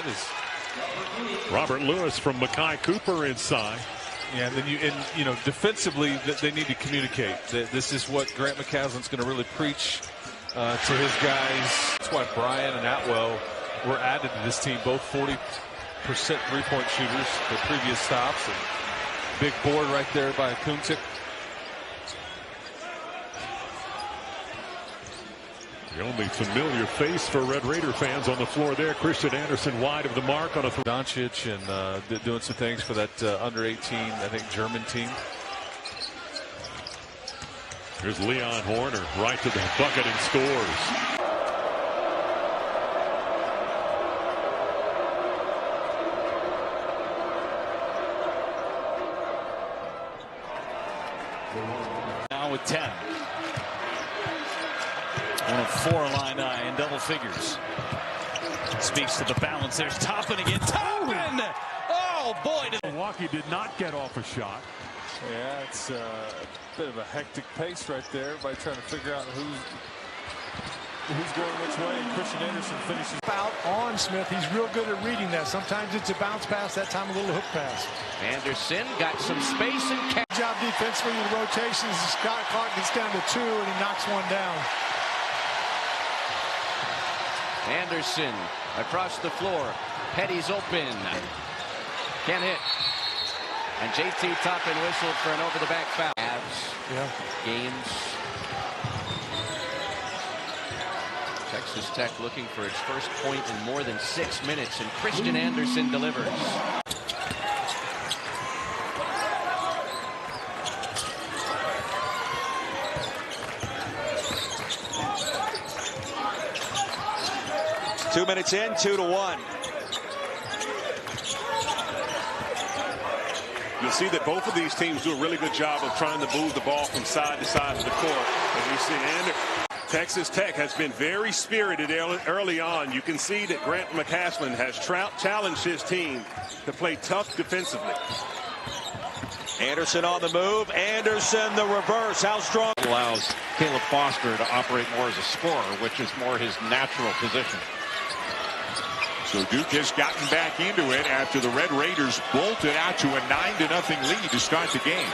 that is Robert Lewis from Mackay Cooper inside. Yeah, and then defensively they need to communicate. This is what Grant McCaslin's going to really preach to his guys. That's why Brian and Atwell were added to this team, both 40% three-point shooters for previous stops. And big board right there by Kuntic. The only familiar face for Red Raider fans on the floor there. Christian Anderson wide of the mark on a Doncic and doing some things for that under 18, I think, German team. Here's Leon Horner right to the bucket and scores. Now with 10. One of 4 Illini in double figures. Speaks to the balance. There's Toppin again. Toppin! Oh, boy. Milwaukee did not get off a shot. Yeah, it's a bit of a hectic pace right there. Everybody trying to figure out who's going which way. And Christian Anderson finishes. Out on Smith. He's real good at reading that. Sometimes it's a bounce pass. That time a little hook pass. Anderson got some space and Good job defensively in the rotations. Scott Clark gets down to 2 and he knocks one down. Anderson across the floor. Petty's open. Can't hit. And JT Toppin whistled for an over-the-back foul. Yeah. Games. Texas Tech looking for its first point in more than 6 minutes, and Christian Anderson delivers. Two minutes in, 2-1. You'll see that both of these teams do a really good job of trying to move the ball from side to side of the court. As you see, Texas Tech has been very spirited early on. You can see that Grant McCaslin has challenged his team to play tough defensively. Anderson on the move. Anderson the reverse. How strong? Allows Caleb Foster to operate more as a scorer, which is more his natural position. So Duke has gotten back into it after the Red Raiders bolted out to a 9-0 lead to start the game.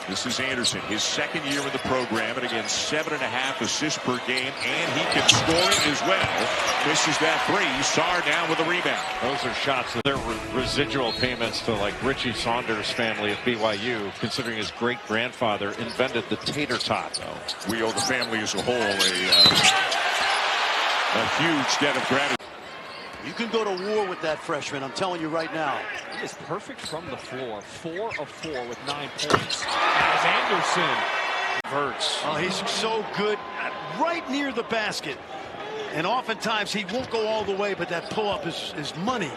This is Anderson, his second year in the program, and again 7.5 assists per game, and he can score it as well. Misses that 3. Sarr down with a rebound. Those are shots that they're residual payments to like Richie Saunders' family at BYU, considering his great-grandfather invented the tater tot. So we owe the family as a whole a huge debt of gratitude. You can go to war with that freshman, I'm telling you right now. He is perfect from the floor. 4 of 4 with 9 points. As Anderson converts. Oh, he's so good right near the basket. And oftentimes he won't go all the way, but that pull-up is money.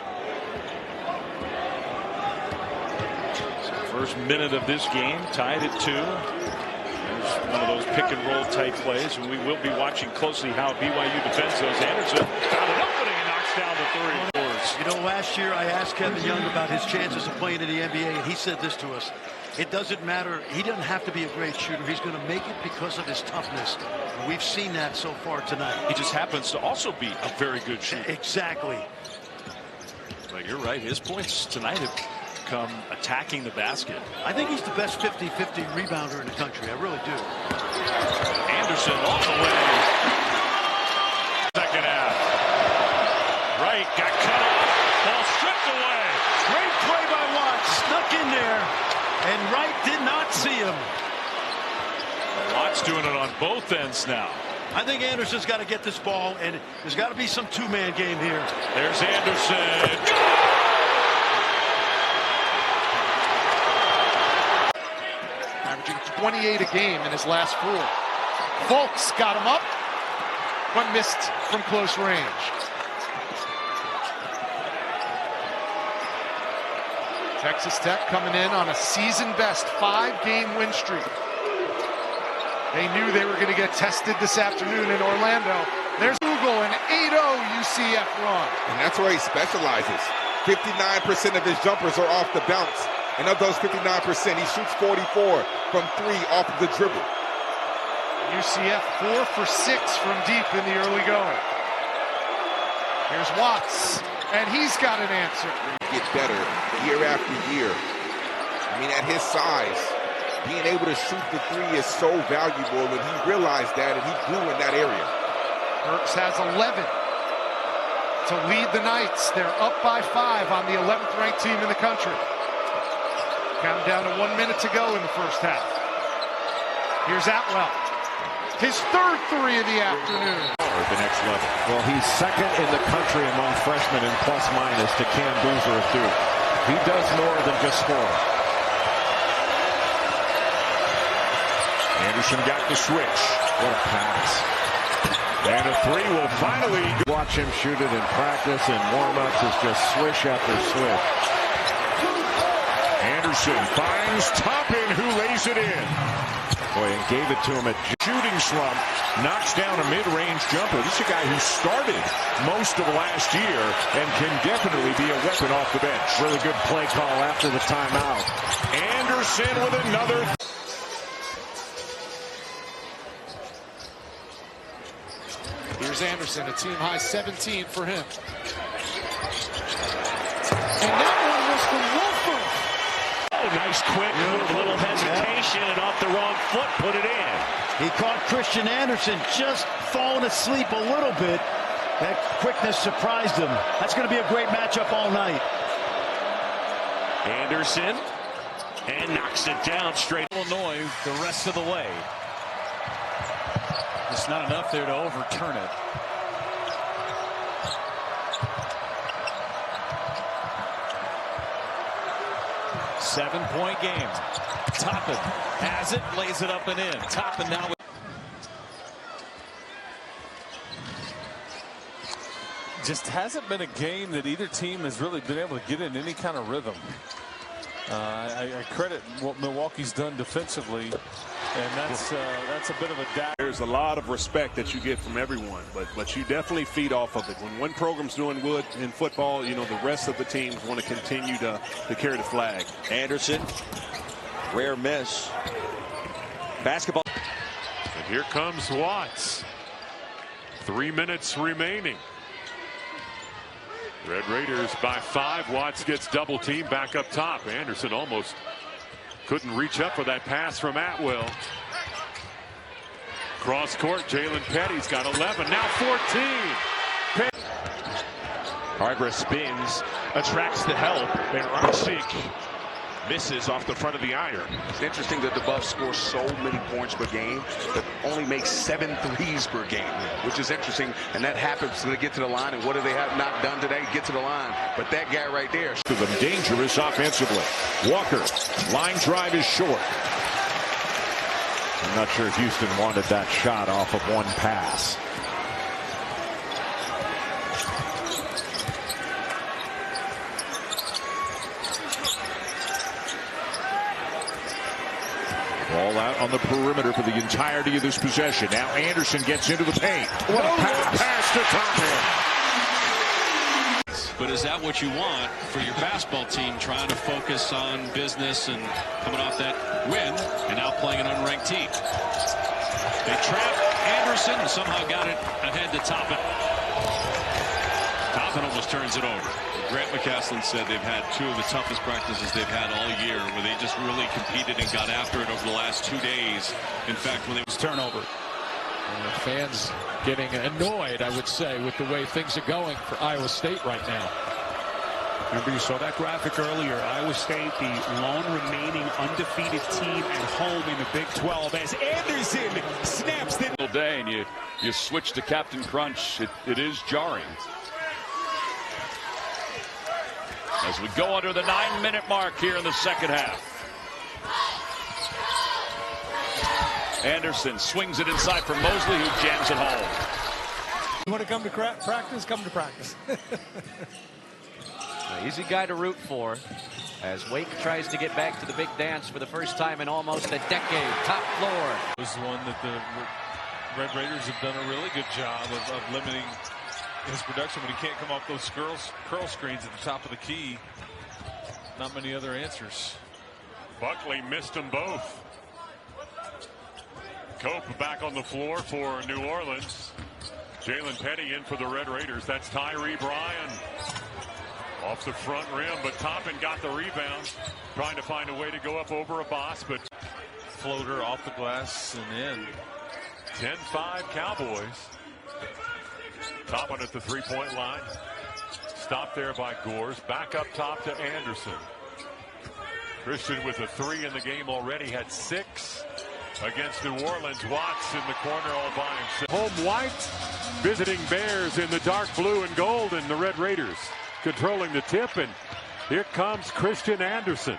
So first minute of this game, tied at 2. There's one of those pick-and-roll type plays, and we will be watching closely how BYU defends those. Anderson found an opening and knocks down the 3. You know, last year I asked Kevin Young about his chances of playing in the NBA, and he said this to us. It doesn't matter. He doesn't have to be a great shooter. He's going to make it because of his toughness. And we've seen that so far tonight. He just happens to also be a very good shooter. Exactly. But you're right. His points tonight have come attacking the basket. I think he's the best 50-50 rebounder in the country. I really do. Anderson all the way. Second half. Wright got cut off. Ball stripped away. Great play by Watt. Snuck in there. And Wright did not see him. Watt's doing it on both ends now. I think Anderson's got to get this ball, and there's got to be some two-man game here. There's Anderson. Averaging 28 a game in his last 4. Fultz got him up, but missed from close range. Texas Tech coming in on a season-best 5-game win streak. They knew they were going to get tested this afternoon in Orlando. There's Google, an 8-0 UCF run. And that's where he specializes. 59% of his jumpers are off the bounce. And of those 59%, he shoots 44 from 3 off of the dribble. UCF 4 for 6 from deep in the early going. Here's Watts, and he's got an answer. Get better year after year. I mean, at his size, being able to shoot the three is so valuable, and he realized that, and he grew in that area. Burks has 11 to lead the Knights. They're up by 5 on the 11th ranked team in the country. Counting down to 1 minute to go in the first half. Here's Atwell. His third three of the afternoon. The next level. Well, he's second in the country among freshmen in plus minus to Cam Boozer of Duke. He does more than just score. Anderson got the switch. What a pass. And a three will finally watch him shoot it in practice and warm-ups. Is just swish after swish. Anderson finds Toppin, who lays it in. Boy, and gave it to him at shooting slump. Knocks down a mid-range jumper. This is a guy who started most of last year and can definitely be a weapon off the bench. Really good play call after the timeout. Anderson with another. Here's Anderson, a team-high 17 for him. And that one was for Wolford. Oh, nice quick move, a little hesitation, and off the wrong foot, put it in. He caught Christian Anderson just falling asleep a little bit. That quickness surprised him. That's going to be a great matchup all night. Anderson, and knocks it down straight. Illinois the rest of the way. It's not enough there to overturn it. Seven-point game. Toppin has it, lays it up and in. Toppin now. Just hasn't been a game that either team has really been able to get in any kind of rhythm. I credit what Milwaukee's done defensively, and that's a bit of a doubt. There's a lot of respect that you get from everyone, but you definitely feed off of it. When one program's doing good in football, you know, the rest of the teams want to continue to carry the flag. Anderson, rare miss. Basketball. And here comes Watts. 3 minutes remaining. Red Raiders by 5. Watts gets double teamed back up top. Anderson almost couldn't reach up for that pass from Atwell. Cross court, Jalen Petty's got 11, now 14. Hargress spins, attracts the help, and Rosick misses off the front of the iron. It's interesting that the Buffs score so many points per game, but only make 7 threes per game, which is interesting. And that happens to get to the line. And what do they have not done today? Get to the line. But that guy right there. To them dangerous offensively. Walker, line drive is short. I'm not sure if Houston wanted that shot off of one pass. Ball out on the perimeter for the entirety of this possession. Now Anderson gets into the paint. What a pass to Toppin. But is that what you want for your basketball team, trying to focus on business and coming off that win and now playing an unranked team? They trapped Anderson and somehow got it ahead to Toppin. Toppin almost turns it over. Grant McCaslin said they've had 2 of the toughest practices they've had all year, where they just really competed and got after it over the last 2 days. In fact, when it was turnover. And the fans getting annoyed, I would say, with the way things are going for Iowa State right now. Remember, you saw that graphic earlier. Iowa State, the lone remaining undefeated team at home in the Big 12, as Anderson snaps the day, and you switch to Captain Crunch. It is jarring. As we go under the 9-minute mark here in the second half. Anderson swings it inside for Mosley, who jams it home. You want to come to practice? Come to practice. An easy guy to root for as Wake tries to get back to the big dance for the first time in almost a decade. Top floor. This is one that the Red Raiders have done a really good job of limiting his production when he can't come off those curl screens at the top of the key. Not many other answers. Buckley missed them both. Cope back on the floor for New Orleans. Jalen Petty in for the Red Raiders. That's Tyree Bryan. Off the front rim, but Toppin got the rebound. Trying to find a way to go up over Abbas, but floater off the glass and in. 10-5 Cowboys. Toppin at the three-point line. Stopped there by Gores. Back up top to Anderson. Christian with a 3 in the game already. Had 6 against New Orleans. Watts in the corner all by himself. Home white visiting Bears in the dark blue and gold, and the Red Raiders controlling the tip, and here comes Christian Anderson.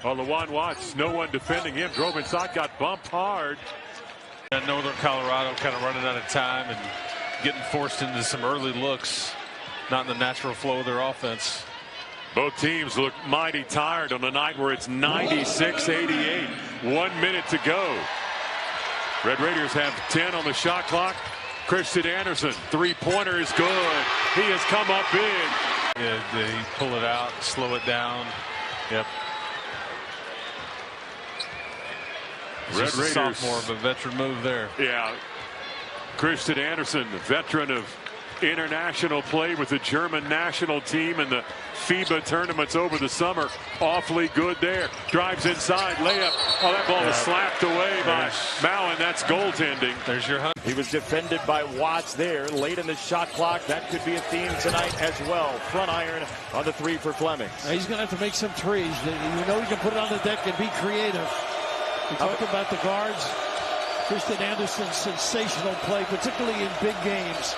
Oh, Lawan Watts, no one defending him. Drove inside, got bumped hard. Northern Colorado kind of running out of time and getting forced into some early looks. Not in the natural flow of their offense. Both teams look mighty tired on a night where it's 96-88. 1 minute to go. Red Raiders have 10 on the shot clock. Christian Anderson, three-pointer is good. He has come up big. Yeah, they pull it out, slow it down. Yep. Red Raiders. Sophomore, but veteran move there. Yeah. Christian Anderson, the veteran of international play with the German national team and the FIBA tournaments over the summer. Awfully good there. Drives inside, layup. Oh, that ball was slapped away by Mowen. That's goaltending. There's your hunt. He was defended by Watts there late in the shot clock. That could be a theme tonight as well. Front iron on the 3 for Fleming. He's going to have to make some threes. You know he can put it on the deck and be creative. We talked about the guards. Christian Anderson's sensational play, particularly in big games.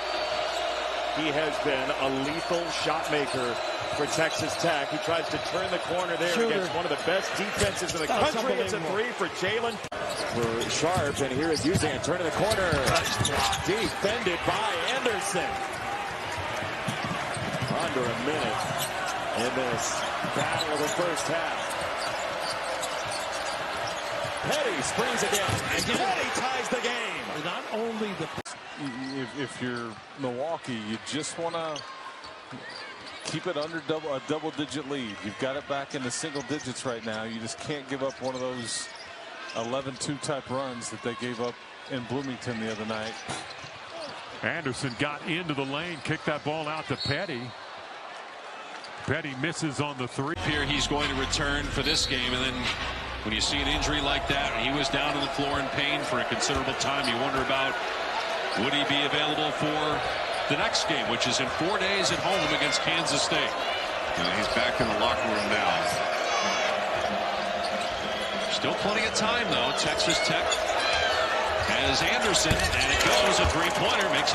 He has been a lethal shot maker for Texas Tech. He tries to turn the corner there against one of the best defenses in the country. It's a 3 for Jalen. For Sharp, and here is Uzan turning the corner. Defended by Anderson. Under a minute in this battle of the first half. Petty springs again. Petty ties the game. Not only the... If you're Milwaukee, you just want to keep it under a double-digit lead. You've got it back in the single digits right now. You just can't give up one of those 11-2 type runs that they gave up in Bloomington the other night. Anderson got into the lane, kicked that ball out to Petty. Petty misses on the 3. Here he's going to return for this game, and then when you see an injury like that, he was down on the floor in pain for a considerable time. You wonder about, would he be available for the next game, which is in 4 days at home against Kansas State. He's back in the locker room now. Still plenty of time, though. Texas Tech has Anderson, and it goes. A three-pointer makes it